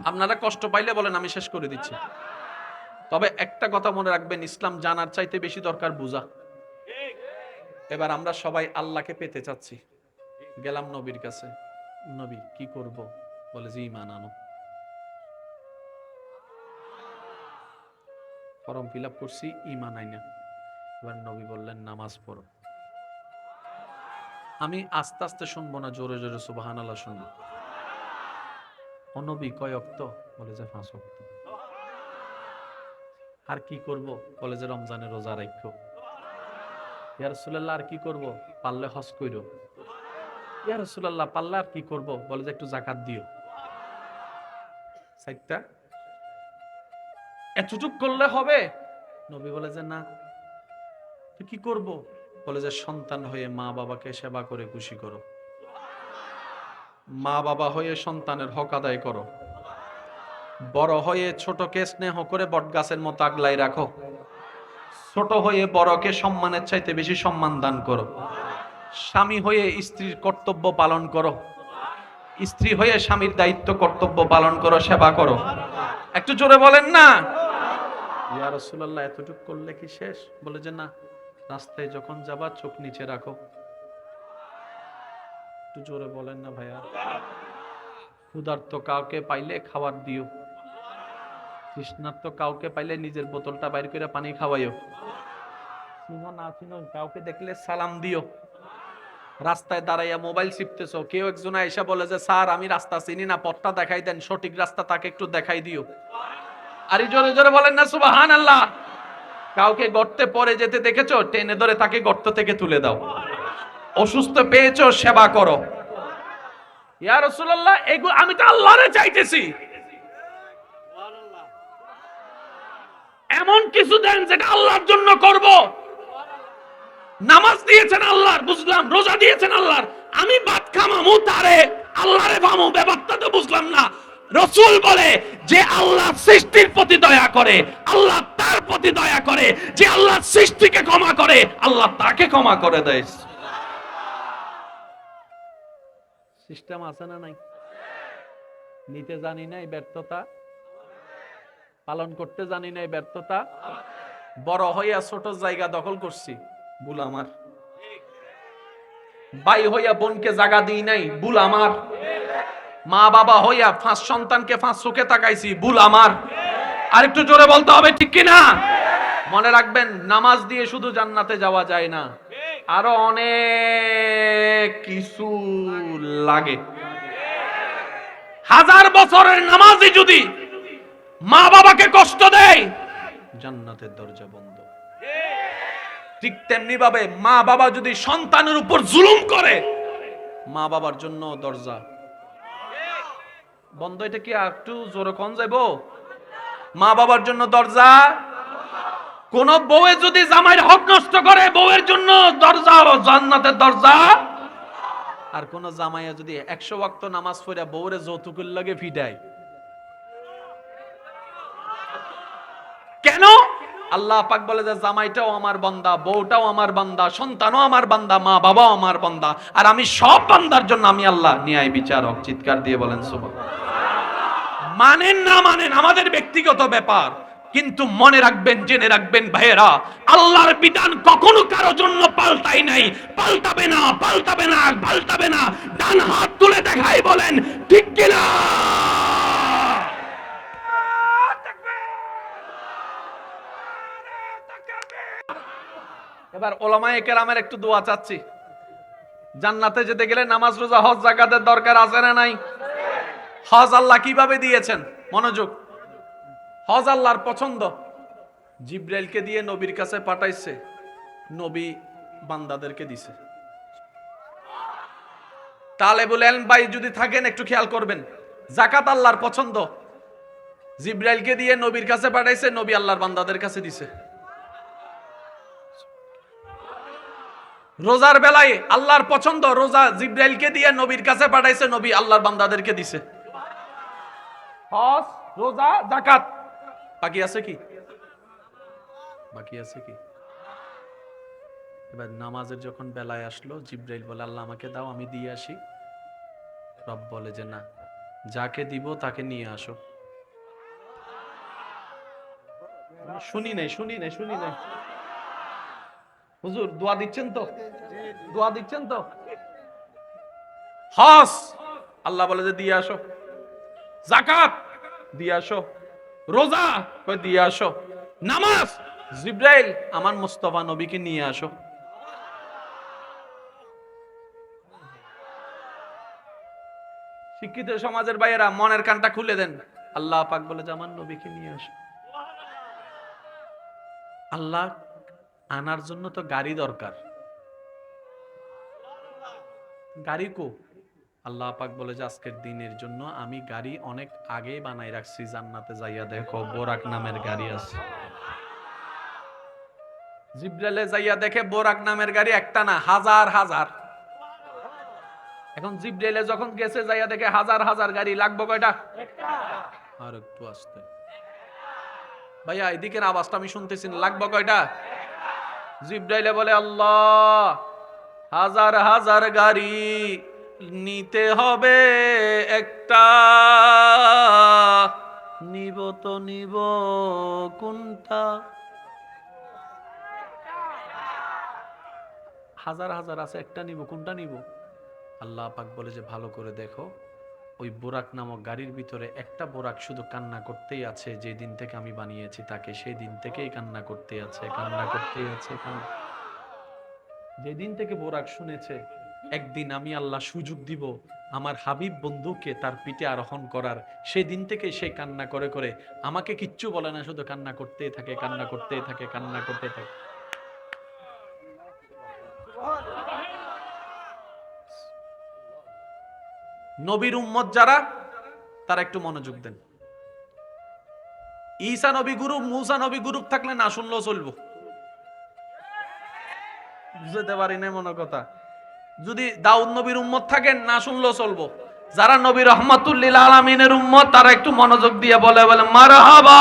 আপনারা কষ্ট পাইলে বলেন, আমি শেষ করে দিচ্ছি। তবে একটা কথা মনে রাখবেন, ইসলাম জানার চাইতে বেশি দরকার বুঝা। এবার আমরা সবাই আল্লাহকে পেতে চাচ্ছি, গেলাম নবীর কাছে। নবী কি করব? বলে যে ঈমান আনো। ফর্ম ফিল আপ করছি, ঈমান আইনা। এবার নবী বললেন নামাজ পড়ো। আমি আস্তে আস্তে শুনবো না, জোরে জোরে সুবহানাল্লাহ শুনবো। ও নবী কয় ওয়াক্ত? বলে যে 5 ওয়াক্ত। আর কি করব? বলে যে রমজানের রোজা রাখো। ইয়া রাসূলুল্লাহ আর কি করব? পারলে হজ কইরো। ইয়া রাসূলুল্লাহ পারলে আর কি করব? বলে যে একটু যাকাত দিও। সাইটটা এতটুক করলে হবে? নবী বলে যে না। তো কি করব? বলে যে সন্তান হয়ে মা বাবাকে সেবা করে খুশি করো, মা বাবা হয়ে সন্তানের হক আদায় করো, বড় হয়ে ছোটকে স্নেহ করে বটগাছের মতো আগলাই রাখো, ছোট হয়ে বড়কে সম্মানের চাইতে বেশি সম্মান দান করো। স্বামী হয়ে স্ত্রীর কর্তব্য পালন করো, স্ত্রী হয়ে স্বামীর দায়িত্ব কর্তব্য পালন করো, সেবা করো। একটু জোরে বলেন না। ইয়া রাসূলুল্লাহ, এতটুকু করলে কি শেষ? বলে যে না, রাস্তায় যখন যাবা চোখ নিচে রাখো। একটু জোরে বলেন না ভাইয়া। ক্ষুধার্ত কাউকে পাইলে খাবার দিও, তৃষ্ণার্ত কাউকে পাইলে নিজের বোতলটা বাইর করে পানি খাওয়াইও। চিনো না চিনো কাউকে দেখলে সালাম দিও। রাস্তায় দাঁড়াইয়া মোবাইল চিপতেছো, কেউ একজন আইসা বলে যে স্যার আমি রাস্তা চিনি না, পথটা দেখাই দেন, সঠিক রাস্তা তাকে একটু দেখাই দিও। আরে জোরে জোরে বলেন না সুবহানাল্লাহ। কাউকে গর্তে পড়ে যেতে দেখেছো, টেনে ধরে তাকে গর্ত থেকে তুলে দাও। অসুস্থ পেয়েছো, সেবা করো। ইয়া রাসূলুল্লাহ, এগুলো আমি তো আল্লাহরে চাইতেছি, এমন কিছু দেন যেটা আল্লাহর জন্য করব। নামাজ দিয়েছেন আল্লাহর, বুঝলাম। রোজা দিয়েছেন আল্লাহর, আমি ভাত খামামু তারে আল্লাহরে পামু, ব্যাপারটা তো বুঝলাম না। রাসূল বলে যে আল্লাহ সৃষ্টির প্রতি দয়া করে, আল্লাহ তার প্রতি দয়া করে। যে আল্লাহ সৃষ্টিকে ক্ষমা করে, আল্লাহ তাকে ক্ষমা করে দেয়। সিস্টেম আছে না নাই? নিতে জানি নাই ব্যর্থতা, পালন করতে জানি নাই ব্যর্থতা। বড় হইয়া ছোট জায়গা দখল করছি, ভুল আমার। ভাই হইয়া বোনকে জায়গা দিই নাই, ভুল আমার। মা বাবা হইয়া 5 সন্তানকে 5 চোখে তাকাইছি, ভুল আমার। আর একটু জোরে বলতে হবে, ঠিক কিনা? মনে রাখবেন, নামাজ দিয়ে শুধু জান্নাতে যাওয়া যায় না, আরো অনেক কিছু লাগে। 1000 বছরের নামাজি যদি মা বাবাকে কষ্ট দেয়, জান্নাতের দরজা বন্ধ। ঠিক তেমনি ভাবে মা বাবা যদি সন্তানের উপর জুলুম করে, মা বাবার জন্য দরজা বন্ধ। এটা কি একটু জোরে কোন যাইবো? মা বাবার জন্য দরজা। কোন বউয়ে যদি জামাইয়ের হক নষ্ট করে, বউয়ের জন্য দরজা, জান্নাতের দরজা। আর কোন জামাইয়া যদি 100 ওয়াক্ত নামাজ পড়া বউরে যৌতুকের লাগে ফিডায়, কেন? আল্লাহ পাক বলে যে জামাইটাও আমার বান্দা, বউটাও আমার বান্দা, সন্তানও আমার বান্দা, মা বাবাও আমার বান্দা, আর আমি সব বান্দার জন্য আমি আল্লাহ ন্যায় বিচারক। চিৎকার দিয়ে বলেন সুবহানাল্লাহ। মানেন না মানেন আমাদের ব্যক্তিগত ব্যাপার, কিন্তু মনে রাখবেন, জেনে রাখবেন ভাইয়েরা, আল্লাহর বিধান কখনো কারো জন্য পাল্টাই নাই, পাল্টাবে না, পাল্টাবে না, পাল্টাবে না। ডান হাত তুলে দেখাই বলেন ঠিক কিনা? এবার ওলামায়ে কেরামের একটু দোয়া চাচ্ছি। জান্নাতে যেতে গেলে নামাজ, রোজা, হজ, যাকাতের দরকার আছে না নাই? হজ আল্লাহ কিভাবে দিয়েছেন? মনোযোগ। হজ আল্লাহর পছন্দ। জিব্রাইলকে দিয়ে নবীর কাছে পাঠাইছে, নবী বান্দাদেরকে দিছে। তালেবুল ইলম ভাই যদি থাকেন একটু খেয়াল করবেন, যাকাত আল্লাহর পছন্দ। জিব্রাইলকে দিয়ে নবীর কাছে পাঠাইছে, নবী আল্লাহর বান্দাদের কাছে দিছে। রোজার বেলায় আল্লাহর পছন্দ, রোজা জিব্রাইলকে দিয়ে নবীর কাছে পাঠাইছে, নবী আল্লাহর বান্দাদেরকে দিছে। হজ, রোজা, যাকাত বাকি আছে কি? বাকি আছে কি? এবার নামাজের যখন বেলায় আসলো, জিব্রাইল বলে আল্লাহ আমাকে দাও, আমি দিয়ে আসি। রব বলে যে না, যাকে দিব তাকে নিয়ে আসো। শুনি নাই, শুনি নাই, শুনি নাই। হুজুর দোয়া দিচ্ছেন তো? দোয়া দিচ্ছেন তো? হজ আল্লাহ বলে যে দিয়ে আসো, যাকাত দিয়ে আসো, রোজা দিয়ে আসো, নামাজ জিব্রাইল আমার মুস্তাফা নবীকে নিয়ে আসো। শিক্ষিত সমাজের ভাইয়েরা মনের কানটা খুলে দেন। আল্লাহ পাক বলে যে আমার নবীকে নিয়ে আসো। আল্লাহ আনার জন্য তো গাড়ি দরকার, গাড়ি কো? আল্লাহ পাক বলে যে আজকের দিনের জন্য আমি গাড়ি অনেক আগে বানাই রাখছি, জান্নাতে যাইয়া দেখো বোরাক নামের গাড়ি আছে। জিব্রাইলে যাইয়া দেখে বোরাক নামের গাড়ি একটা না, হাজার হাজার। এখন জিব্রাইলে যখন গেছে যাইয়া দেখে হাজার হাজার গাড়ি, লাগবে কয়টা? আর একটু আসতে। ভাইয়া এদিকের আওয়াজটা আমি শুনতেছি না, লাগবে কয়টা? জিব্রাইলে বলে আল্লাহ হাজার হাজার গাড়ি নিতে হবে একটা, নিব তো নিব কোনটা? হাজার হাজার আছে, একটা নিব, কোনটা নিব? আল্লাহ পাক বলে যে ভালো করে দেখো, ওই বোরাক নামক গাড়ির ভিতরে একটা বোরাক শুধু কান্না করতেই আছে, যে দিন থেকে আমি বানিয়েছি তাকে, সেই দিন থেকেই কান্না করতে আছে, কান্না করতেই আছে। যেদিন থেকে বোরাক শুনেছে একদিন আমি আল্লাহ সুযোগ দিব আমার হাবিব বন্ধুকে তার পিঠে আরোহণ করার, সেদিন থেকে সে কান্না করে করে আমাকে কিচ্ছু বলে না, শুধু কান্না করতেই থাকে, কান্না করতেই থাকে, কান্না করতে থাকে। নবীর উম্মত যারা, তারা একটু মনোযোগ দেন। ঈসা নবী গ্রুপ, মুসা নবী গ্রুপ থাকলে না শুনলেও চলবো, বুঝতে পারি না মনে কথা। যদি দাউদ নবীর উম্মত থাকেন না শুনলেও চলবো। যারা নবী রহমাতুল আলামিনের উম্মত তারা একটু মনোযোগ দিয়ে বলে মারহাবা,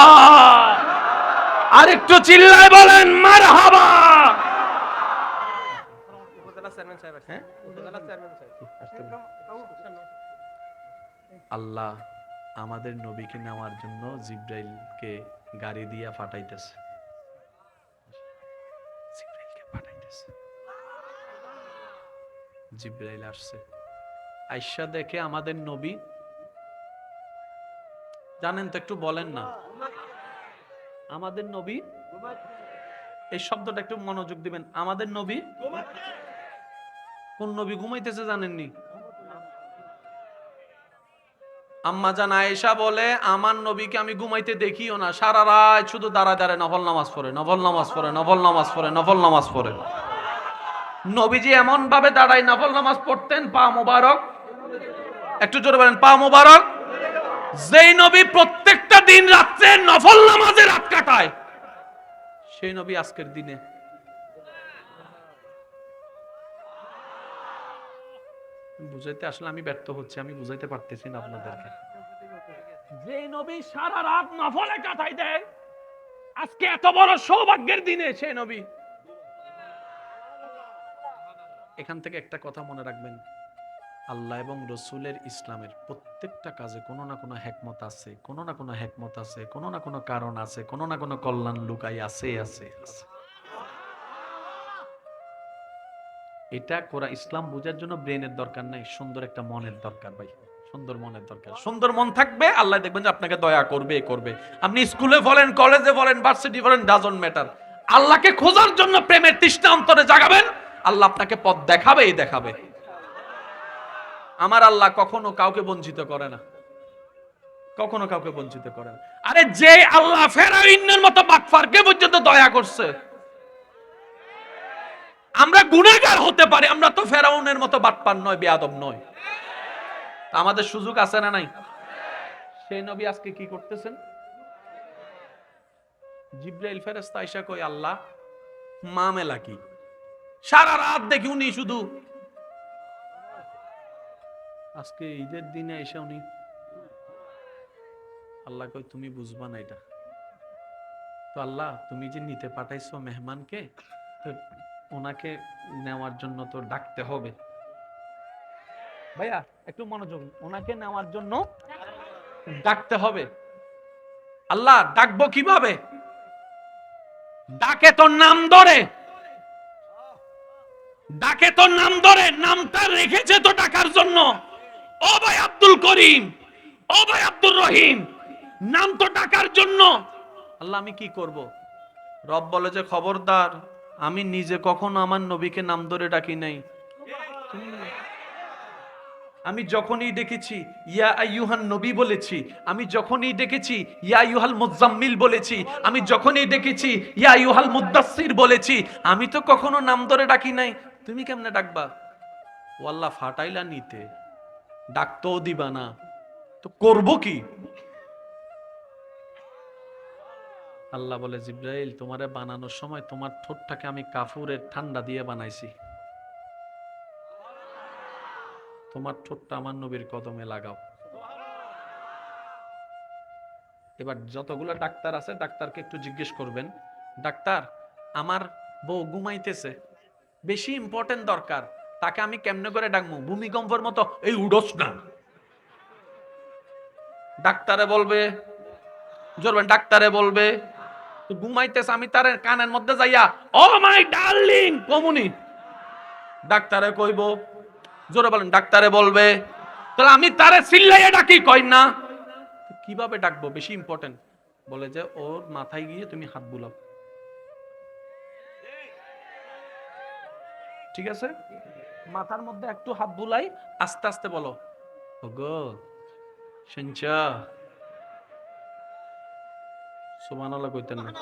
আর একটু চিল্লায় বলেন মারহাবা। আল্লাহ আমাদের নবীকে নেওয়ার জন্য জিব্রাইলকে গাড়ি দিয়া পাঠাইতেছে, জিব্রাইল আসছে, আয়েশা দেখে আমাদের নবী, জানেন তো একটু বলেন না, আমাদের নবী, এই শব্দটা একটু মনোযোগ দিবেন, আমাদের নবী, কোন নবী ঘুমাইতেছে জানেননি? আম্মা জান আয়েশা বলে আমার নবীকে আমি ঘুমাইতে দেখিও না, সারা রাত শুধু দাঁড়ায় দাঁড়ায় নফল নামাজ পড়ে, নফল নামাজ পড়ে, নফল নামাজ পড়ে, নফল নামাজ পড়ে। নবীজি এমন ভাবে দাঁড়ায় নফল নামাজ পড়তেন, পা মোবারক, একটু জোরে বলেন পা মোবারক। যেই নবী প্রত্যেকটা দিন রাত্রে নফল নামাজে রাত কাটায়, সেই নবী আজকের দিনে বুঝাইতে আসলে আমি ব্যর্থ হচ্ছি, আমি বুঝাইতে পারতেছি না আপনাদেরকে। যে নবী সারা রাত নফলে কাটাই দেয়, আজকে এত বড় সৌভাগ্যের দিনে সেই নবী। এখান থেকে একটা কথা মনে রাখবেন, আল্লাহ এবং রসুলের ইসলামের প্রত্যেকটা কাজে কোনো না কোনো হিকমত আছে, কোনো না কোনো হিকমত আছে, কোনো না কোনো কারণ আছে, কোনো না কোনো কল্যাণ লুকাই আছে আছে আছে। এটা করা, ইসলাম বোঝার জন্য ব্রেনের দরকার নাই, সুন্দর একটা মনের দরকার ভাই, সুন্দর মনের দরকার। সুন্দর মন থাকবে, আল্লাহ দেখবেন যে আপনাকে দয়া করবে করবে। আপনি স্কুলে বলেন, কলেজে বলেন, ভার্সিটি বলেন, ডাজন্ট ম্যাটার, আল্লাহকে খোঁজার জন্য প্রেমের তৃষ্ণা অন্তরে জাগাবেন, আল্লাহ আপনাকে পথ দেখাবেই দেখাবে। আমার আল্লাহ কখনো কাউকে বঞ্চিত করে না, কখনো কাউকে বঞ্চিত করে না। আরে যে আল্লাহ ফেরাউনের মতো বাটপারকে পর্যন্ত দয়া করছে, আমরা গুনাহগার হতে পারি, আমরা তো ফেরাউনের মতো বাটপার নয়, বেয়াদব নয়। আমাদের সুযোগ আছে না নাই? সেই নবী আজকে কি করতেছেন? জিব্রাইল ফেরেশতা আয়েশা কই আল্লাহ মামেলা কি, সারা রাত দেখি উনি শুধু, আজকে ঈদের দিনে এসে উনি, আল্লাহ কই তুমি বুঝবা না এটা তো, আল্লাহ তুমি যে নিতে পাঠাইছো মেহমানকে, তো ওনাকে নেওয়ার জন্য তো ডাকতে হবে। ভাইয়া একটু মনোযোগ, ওনাকে নেওয়ার জন্য ডাকতে হবে। আল্লাহ ডাকবো কিভাবে? ডাকে তোর নাম ধরে, ডাকে তোর নাম ধরে, নামটা রেখেছে তো ডাকার জন্য। ও ভাই আব্দুল করিম, ও ভাই আব্দুর রহিম, নাম তো ডাকার জন্য। আল্লাহ আমি কি করব? রব বলে যে খবরদার, আমি নিজে কখনো আমার নবীকে নাম ধরে ডাকি নাই। আমি যখনই ডেকেছি ইয়া আইয়ুহান নবী বলেছি, আমি যখনই ডেকেছি ইয়া আইয়ুহাল মুজাম্মিল বলেছি, আমি যখনই ডেকেছি ইয়া আইয়ুহাল মুদ্দাসসির বলেছি, আমি তো কখনো নাম ধরে ডাকি নাই। তুমি কেমনে ডাকবা? ও আল্লাহ ফাটাইলা নিতে, ডাকতেও দিবা না, তো করব কি? আল্লাহ বলে জিব্রাইল তোমারে বানানোর সময় তোমার ঠোঁটটাকে আমি কাফুরের ঠান্ডা দিয়ে বানাইছি, তোমার ঠোঁটটা আমার নবীর কদমে লাগাও। এবার যতগুলো ডাক্তার আছে ডাক্তারকে একটু জিজ্ঞেস করবেন, ডাক্তার আমার বউ ঘুমাইতেছে, বেশি ইম্পর্টেন্ট দরকার, তাকে আমি কেমনে করে ডাকবো? ভূমিকম্পের মতো এই উডস না। ডাক্তারে বলবে, জোরবেন, ডাক্তারে বলবে ঘুমাইতেছে, আমি তার কানের মধ্যে যাইয়া ও মাই ডার্লিং কমুনি, ডাক্তারে কইব, জোরে বলেন, ডাক্তারে বলবে তাহলে আমি তারে চিল্লাইয়া ডাকি, কই না কিভাবে ডাকবো? বেশি ইম্পর্টেন্ট। বলে যে ওর মাথায় গিয়ে তুমি হাত বুলাও, ঠিক আছে? মাথার মধ্যে একটু হাত বুলাই, আস্তে আস্তে বলো, ওগো শুনছা? সুবহানাল্লাহ কইতেন না।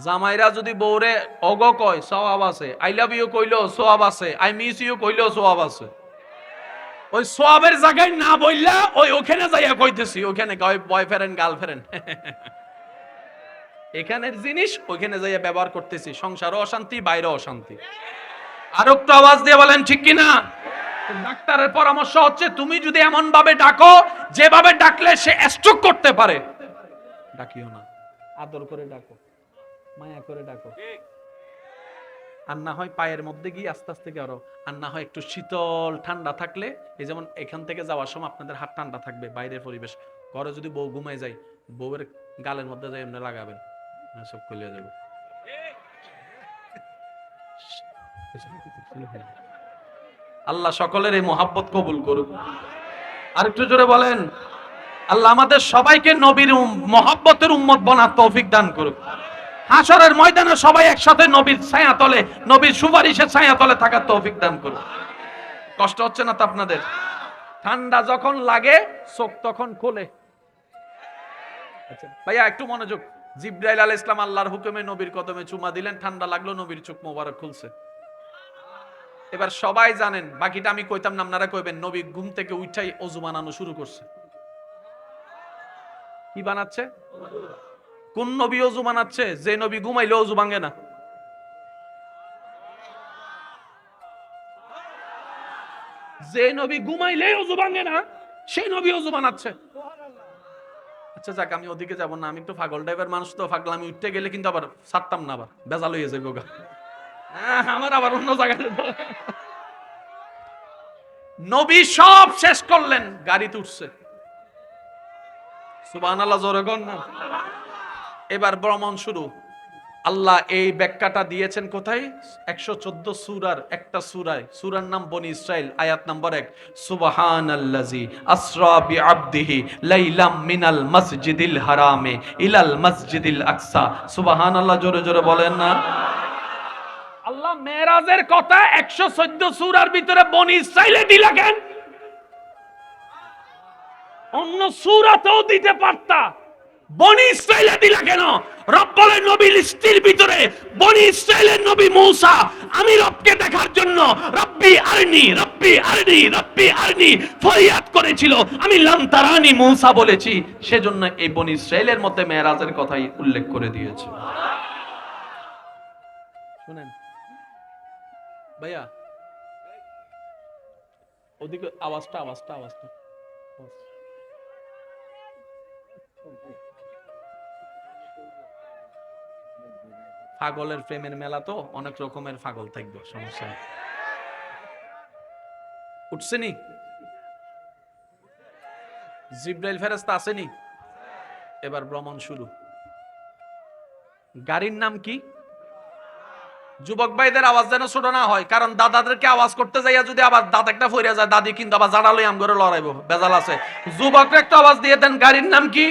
জামাইরা যদি বউরে অগ কয় সওয়াব আছে, আই লাভ ইউ কইলো সওয়াব আছে, আই মিস ইউ কইলো সওয়াব আছে। ওই সওয়াবের জায়গায় না বললা ওই ওখানে যাইয়া কইতেছি, ওখানে কয় বয়ফ্রেন্ড গার্লফ্রেন্ড, এখানের জিনিস ওখানে যাইয়া ব্যবহার করতেছি, সংসারও অশান্তি, বাইরে অশান্তি। আর একটু আওয়াজ দিয়ে বলেন ঠিক কিনা? ডাক্তারের পরামর্শ হচ্ছে তুমি যদি এমন ভাবে ডাকো যেভাবে ডাকলে সে স্ট্রোক করতে পারে, ডাকিও না, আদর করে ডাকো, মায়া করে ডাকো। আর না হয় পায়ের মধ্যে গিয়ে আস্তে আস্তে করো, আর না হয় একটু শীতল ঠান্ডা থাকলে, এই যেমন এখান থেকে যাওয়ার সময় আপনাদের হাত ঠান্ডা থাকবে, বাইরের পরিবেশ, ঘরে যদি বউ ঘুমায় যায়, বউয়ের গালের মধ্যে যাই এমনি লাগাবেন, সব খুলে যাবে। আল্লাহ সকলের এই মহাব্বত কবুল করুক। আর একটু জোরে বলেন, আল্লাহ আমাদের সবাইকে নবীর মহাব্বতের উম্মত বানার তৌফিক দান করুক। হাসরের ময়দানে সবাই একসাথে নবীর ছায়া তলে, নবীর সুপারিশের ছায়া তলে থাকার তৌফিক দান করুক। কষ্ট হচ্ছে না তো আপনাদের? ঠান্ডা যখন লাগে চোখ তখন খোলে। আচ্ছা ভাইয়া একটু মনোযোগ। জিবরাইল আলাইহিস সালাম আল্লাহর হুকুমে নবীর কদমে চুমা দিলেন, ঠান্ডা লাগলো, নবীর চোখ মোবারক খুলছে। এবার সবাই জানেন, বাকিটা আমি কইতাম না, আপনারা কইবেন, নবী ঘুম থেকে উঠাই ওযু বানানো শুরু করছে। কি বানাচ্ছে? কোন নবী ওযু বানাচ্ছে? যে নবী ঘুমাইলে ওযু ভাঙে না। যে নবী ঘুমাইলে ওযু ভাঙে না সেই নবী ওযু বানাচ্ছে। আচ্ছা যাক, আমি ওদিকে যাব না, আমি একটু পাগল টাইপের মানুষ তো, পাগল আমি উঠতে গেলে কিন্তু আবার ছাড়তাম না, আবার বেজাল হয়ে যাবে গা, আমার আবার অন্য জায়গায়। নবী সব শেষ করলেন, গাড়িতে উঠছে, সুবহানাল্লাহ জোরে কর না। এবার ভ্রমণ শুরু। আল্লাহ এই ব্যাখ্যাটা দিয়েছেন কোথায়? 114 সূরার একটা সূরায়, সূরার নাম বনি ইসরাইল, আয়াত নাম্বার 1, সুবহানাল্লাযী আসরা বিআবদিহি লাইলাম মিনাল মসজিদিল হারামে ইলাল মসজিদিল আকসা। সুবহানাল্লাহ জোরে জোরে বলেন না। আল্লাহ মেরাজের কথা 114 সূরার ভিতরে বনি ইসরাইলে দিলা কেন? অন্য সূরাতেও দিতে পারতা, বনি ইসরাইলে দিলা কেন? রব বলেন নবী লিস্টির ভিতরে বনি ইসরাইলের নবী মূসা আমি রবকে দেখার জন্য রব্বি আরনি রব্বি আরনি রব্বি আরনি ফরিয়াদ করেছিল, আমি লাম তারানি মূসা বলেছি, সেজন্য এই বনি ইসরাইলের মধ্যে মেরাজের কথাই উল্লেখ করে দিয়েছে। শুনেন ভাইয়া, ওদিকে আওয়াজটা পাগলের প্রেমের মেলা তো, অনেক রকমের পাগল থাকবে, সমস্যা নেই। উঠছেনি? জিব্রাইল ফেরেশতা আসেনি? এবার ভ্রমণ শুরু। গাড়ির নাম কি? যুবক ভাইদের আওয়াজ যেন ছোট না হয়, কারণ দাদাদেরকে আওয়াজ করতে যাইয়া যদি আবার দাঁত একটা ফইরা যায়, দাদি কিন্তু আবার জাড়ালই আম করে লড়াইবো, বেজাল আছে। যুবকরা একটা আওয়াজ দিয়ে দেন, গাড়ির নাম কি?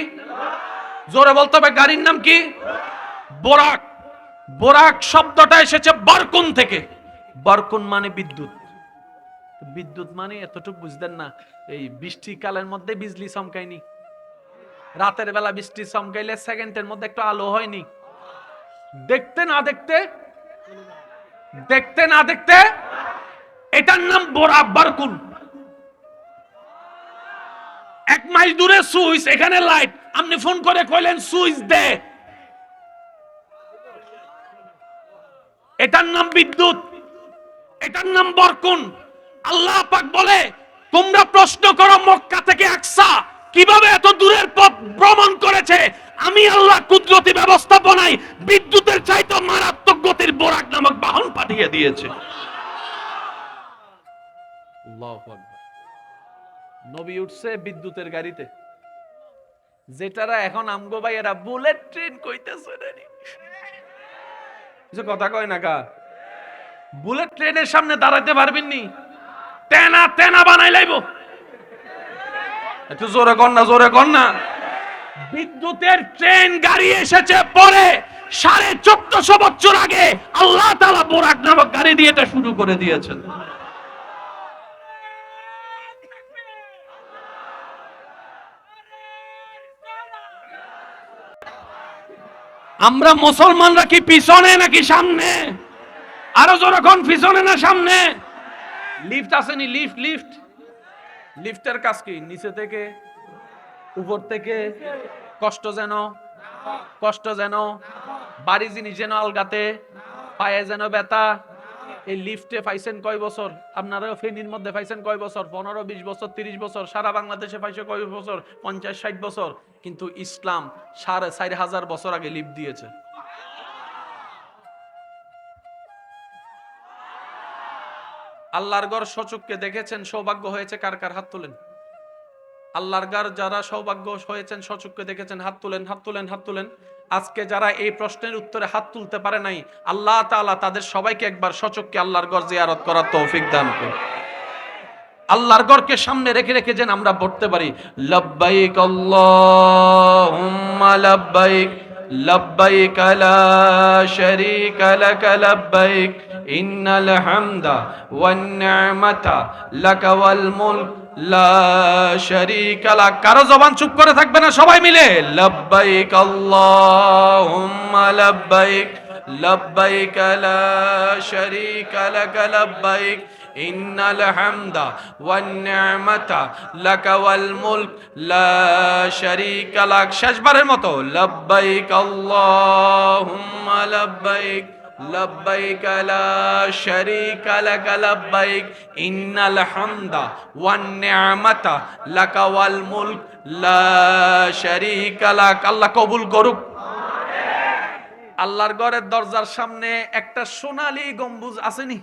জোরে বলতে হবে, গাড়ির নাম কি? বোরাক। বোরাক শব্দটা এসেছে বারকুন থেকে। বারকুন মানে বিদ্যুৎ। বিদ্যুৎ মানে এতটুকু বুঝতেন না, এই বৃষ্টিকালের মধ্যে বিজলি চমকায়নি, রাতের বেলা বৃষ্টি চমকাইলে সেকেন্ডের মধ্যে একটু আলো হয়নি, দেখতে না দেখতে এটার নাম বোরাক, বারকুন। 1 মাইল দূরে সুইচ, এখানে লাইট, আপনি ফোন করে কইলেন সুইচ দে, এটার নাম বিদ্যুৎ, এটার নাম বরকুন। আল্লাহ পাক বলে তোমরা প্রশ্ন করো মক্কা থেকে আকসা কিভাবে এত দূরের পথ ভ্রমণ করেছে। আমি আল্লাহ কুদরতি ব্যবস্থাপনায় বিদ্যুতের চাইতে মারাত্মক গতির বোরাক নামক বাহন পাঠিয়ে দিয়েছে। আল্লাহু আকবার। নবী উঠছে বিদ্যুতের গাড়িতে, যেটারা এখন আমগো ভাইয়েরা বুলেট ট্রেন কইতেছে রে। কিছু কথা কয় না কা? বুলেট ট্রেনের সামনে দাঁড়াতে পারবেন নি? তেনা তেনা বানাই লাইব। একটু জোরে কর না, জোরে কর না। বিদ্যুতের ট্রেন গাড়ি এসেছে পরে, 1450 বছর আগে আল্লাহ তাআলা বোরাক নামক গাড়ি দিয়ে এটা শুরু করে দিয়েছেন। আমরা মুসলমানরা কি পিছনে নাকি সামনে? আরো জোরে কোন, পিছনে না সামনে? লিফট আসেনি, লিফট লিফট লিফটের কাজ কি? নিচে থেকে উপর থেকে কষ্ট যেন বাড়ি জিনিস যেন আলগাতে, পায়ে যেন ব্যথা। এই লিফটে পাইছেন কয় বছর? আপনারা ফেনীর মধ্যে পাইছেন কয় বছর? 15, 20 বছর, 30 বছর। সারা বাংলাদেশে পাইছে কয় বছর? 50, 60 বছর। কিন্তু ইসলাম 4500 বছর আগে লিফট দিয়েছে। আল্লাহর ঘর সচক্ষে দেখেছেন, সৌভাগ্য হয়েছে কার কার? হাত তোলেন। আল্লাহর ঘর যারা সৌভাগ্য হয়েছেন, সচক্ষে দেখেছেন, হাত তুলেন, হাত তুলেন, হাত তুলেন। আজকে যারা এই প্রশ্নের উত্তরে হাত তুলতে পারে নাই, আল্লাহ তাআলা তাদের সবাইকে একবার সচক্ষে আল্লাহর ঘর জিয়ারত করার তৌফিক দান করুন। আল্লাহর ঘরকে সামনে রেখে রেখে যেন আমরা পড়তে পারি, লব্বাইক আল্লাহুম্মা লব্বাইক, লব্বাইক লা শারীকা লাক লব্বাইক, ইন্নাল হামদা ওয়ান নি'মাতা লাকা ওয়াল মুলক লা শারীকা লাক। কারো জবান চুপ করে থাকবে না, সবাই মিলে লব্বাইক আল্লাহুম্মা লব্বাইক, লব্বাইক লা শারীকা লাক লব্বাইক, ইন্নাল হামদা ওয়ান নি'মাতা লাকা ওয়াল মুলক লা শারীকা লাক। শেষবারের মতো লব্বাইক আল্লাহুম্মা লব্বাইক, লব্বাইক লা শারীকা লাক লব্বাইক, ইন্নাল হামদা ওয়ান নি'মাতা লাকা ওয়াল মুলক লা শারীকা লাক। আল্লাহ কবুল করুক। আল্লাহর ঘরের দরজার সামনে একটা সোনালী গম্বুজ আসেনি?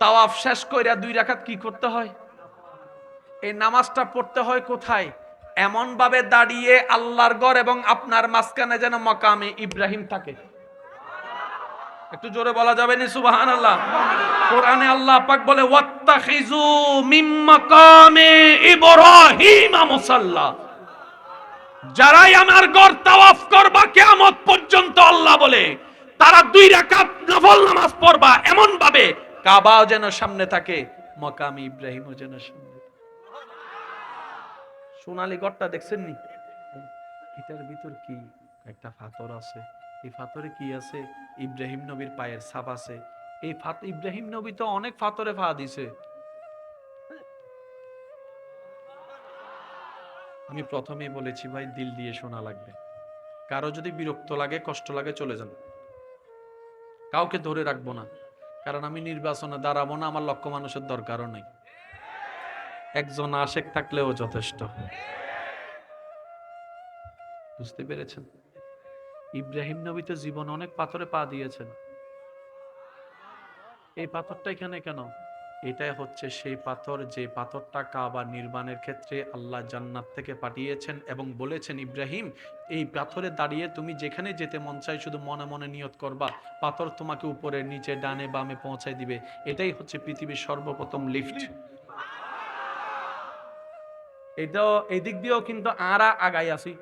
তাওয়াফ শেষ কইরা 2 রাকাত কি করতে হয়? এই নামাজটা পড়তে হয় কোথায়? এমন ভাবে দাঁড়িয়ে আল্লাহর ঘর এবং আপনার মাঝখানে যেন মাকামে ইব্রাহিম থাকে। একটু জোরে বলা যাবে না সুবহানাল্লাহ? কোরআনে আল্লাহ পাক বলে ওয়াত্তাখিযু মিম মাকামে ইব্রাহিম মুসাল্লা। যারাই আমার ঘর তাওয়াফ করবা কিয়ামত পর্যন্ত, আল্লাহ বলে তারা 2 রাকাত নফল নামাজ পড়বা এমন ভাবে কাবাও যেন সামনে থাকে, মাকামে ইব্রাহিমও যেন সামনে। সোনালী ঘরটা দেখছেন নি? এটার ভিতর কি? একটা পাথর আছে। এই পাথরে কি আছে? ইব্রাহিম নবীর পায়ের ছাপ আছে। এই ইব্রাহিম নবী তো অনেক পাথরে পা দিছে। আমি প্রথমেই বলেছি ভাই, দিল দিয়ে শোনা লাগবে। কারো যদি বিরক্ত লাগে, কষ্ট লাগে, চলে যান। কাউকে ধরে রাখবো না, কারণ আমি নির্বাচনে দাঁড়াবো না, আমার লক্ষ মানুষের দরকারও নাই। একজন আশেক থাকলেও যথেষ্ট। বুঝতে পেরেছেন? ইব্রাহিম নবী তো জীবন অনেক পাথরে পা দিয়েছেন। এই পাথরটা এখানে কেন? এটাই হচ্ছে সেই পাথর, যে পাথরটা কাবা নির্মাণের ক্ষেত্রে আল্লাহ জান্নাত থেকে পাঠিয়েছেন এবং বলেছেন, ইব্রাহিম এই পাথরে দাঁড়িয়ে তুমি যেখানে যেতে মন চাই শুধু মনে মনে নিয়ত করবা, পাথর তোমাকে উপরে নিচে ডানে বামে পৌঁছায় দিবে। এটাই হচ্ছে পৃথিবীর সর্বপ্রথম লিফট। এটাও এই দিক দিয়েও কিন্তু আরা আগাই আছি।